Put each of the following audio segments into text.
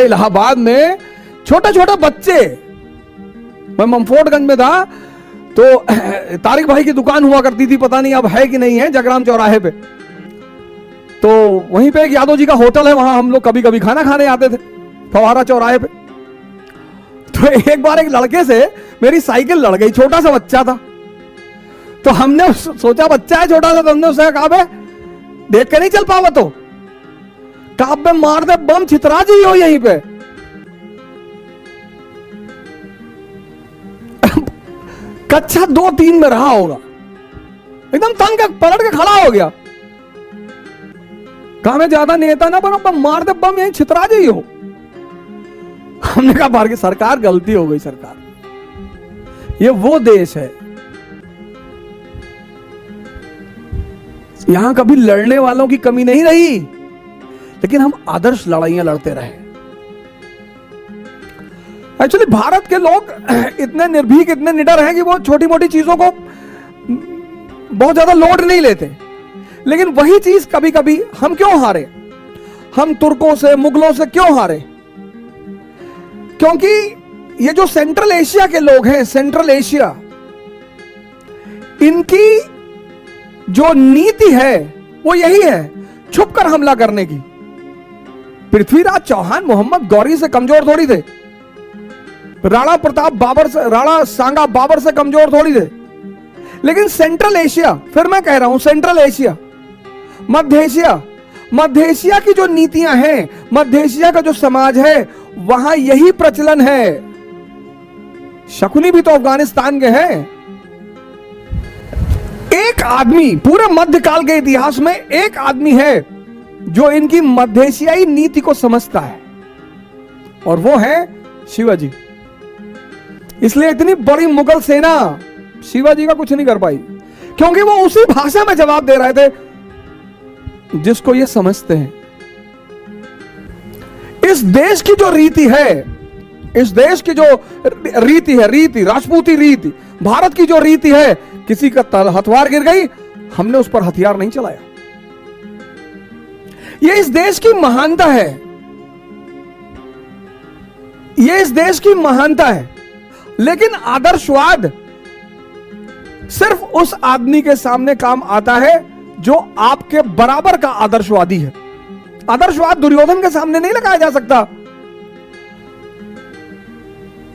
इलाहाबाद में छोटे छोटे बच्चे, मैं ममफोर्डगंज में था तो तारिक भाई की दुकान हुआ करती थी, पता नहीं अब है कि नहीं है, जगराम चौराहे पे। तो वहीं पे एक यादव जी का होटल है, वहां हम लोग कभी कभी खाना खाने आते थे, फवारा चौराहे पे। तो एक बार एक लड़के से मेरी साइकिल लड़ गई, छोटा सा बच्चा था। तो हमने सोचा बच्चा है छोटा सा, तो हमने उससे कहा बे देख के नहीं चल पावा, तो कहा बे मार दे बम, छितरा जी हो यहीं पे। कक्षा 2-3 में रहा होगा, एकदम तंग पलट के खड़ा हो गया। कहा मैं ज्यादा नेता ना बनो, मार दे बम यहीं छितरा जी हो। हमने कहा बार की सरकार गलती हो गई, सरकार ये वो देश है यहां कभी लड़ने वालों की कमी नहीं रही, लेकिन हम आदर्श लड़ाइयां लड़ते रहे। एक्चुअली भारत के लोग इतने निर्भीक, इतने निडर हैं कि वो छोटी मोटी चीजों को बहुत ज्यादा लोड नहीं लेते। लेकिन वही चीज कभी कभी हम क्यों हारे, हम तुर्कों से मुगलों से क्यों हारे? क्योंकि ये जो सेंट्रल एशिया के लोग हैं, सेंट्रल एशिया, इनकी जो नीति है वो यही है, छुपकर हमला करने की। पृथ्वीराज चौहान मोहम्मद गौरी से कमजोर थोड़ी थे, राणा प्रताप बाबर से, राणा सांगा बाबर से कमजोर थोड़ी थे। लेकिन सेंट्रल एशिया, फिर मैं कह रहा हूं सेंट्रल एशिया, मध्य एशिया, मध्य एशिया की जो नीतियां हैं, मध्य एशिया का जो समाज है, वहां यही प्रचलन है। शकुनी भी तो अफगानिस्तान के हैं। एक आदमी पूरे मध्यकाल के इतिहास में एक आदमी है जो इनकी मध्य एशियाई नीति को समझता है, और वो है शिवाजी। इसलिए इतनी बड़ी मुगल सेना शिवाजी का कुछ नहीं कर पाई, क्योंकि वो उसी भाषा में जवाब दे रहे थे जिसको ये समझते हैं। इस देश की जो रीति है, इस देश की जो रीति है, रीति राजपूती रीति, भारत की जो रीति है, किसी का हथियार गिर गई, हमने उस पर हथियार नहीं चलाया। ये इस देश की महानता है, ये इस देश की महानता है। लेकिन आदर्शवाद सिर्फ उस आदमी के सामने काम आता है जो आपके बराबर का आदर्शवादी है। आदर्शवाद दुर्योधन के सामने नहीं लगाया जा सकता।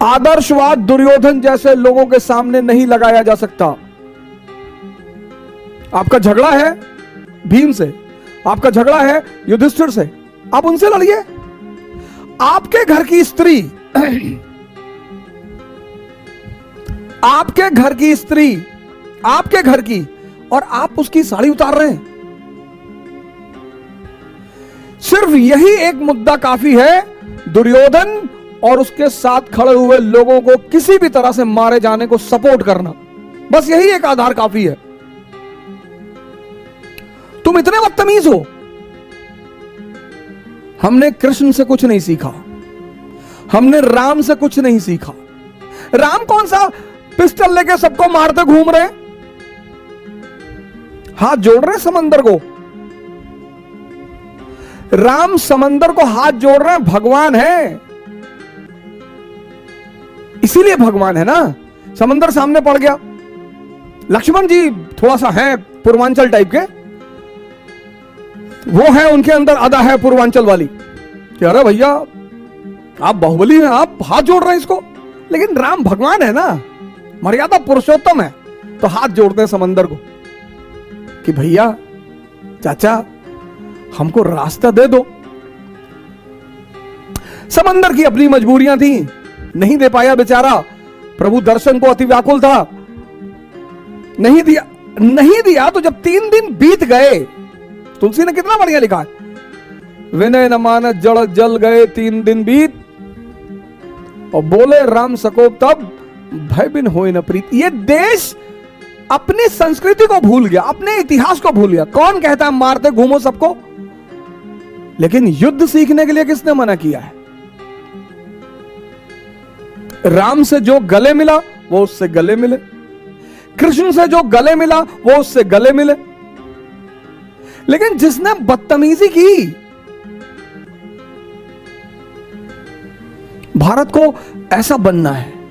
आदर्शवाद दुर्योधन जैसे लोगों के सामने नहीं लगाया जा सकता। आपका झगड़ा है भीम से, आपका झगड़ा है युधिष्ठिर से, आप उनसे लड़िए। आपके घर की स्त्री, आपके घर की स्त्री, आपके घर की, और आप उसकी साड़ी उतार रहे हैं। सिर्फ यही एक मुद्दा काफी है दुर्योधन और उसके साथ खड़े हुए लोगों को किसी भी तरह से मारे जाने को सपोर्ट करना। बस यही एक आधार काफी है। तुम इतने बदतमीज हो। हमने कृष्ण से कुछ नहीं सीखा, हमने राम से कुछ नहीं सीखा। राम कौन सा पिस्टल लेके सबको मारते घूम रहे, हाथ जोड़ रहे समंदर को। राम समंदर को हाथ जोड़ रहे हैं, भगवान है, इसीलिए भगवान है ना। समंदर सामने पड़ गया। लक्ष्मण जी थोड़ा सा है पूर्वांचल टाइप के, वो है, उनके अंदर अदा है पूर्वांचल वाली कि अरे भैया आप बाहुबली हैं, आप हाथ जोड़ रहे हैं इसको। लेकिन राम भगवान है ना, मर्यादा पुरुषोत्तम है, तो हाथ जोड़ते हैं समंदर को कि भैया चाचा हमको रास्ता दे दो। समंदर की अपनी मजबूरियां थी, नहीं दे पाया बेचारा। प्रभु दर्शन को अति व्याकुल था, नहीं दिया, नहीं दिया। तो जब 3 दिन बीत गए, तुलसी ने कितना बढ़िया लिखा है, विनय न मानस जड़ जल गए 3 दिन बीत, और बोले राम सकोप तब भय बिन होए न प्रीत। ये देश अपनी संस्कृति को भूल गया, अपने इतिहास को भूल गया। कौन कहता है मारते घूमो सबको, लेकिन युद्ध सीखने के लिए किसने मना किया है? राम से जो गले मिला वो उससे गले मिले, कृष्ण से जो गले मिला वो उससे गले मिले। लेकिन जिसने बदतमीजी की, भारत को ऐसा बनना है।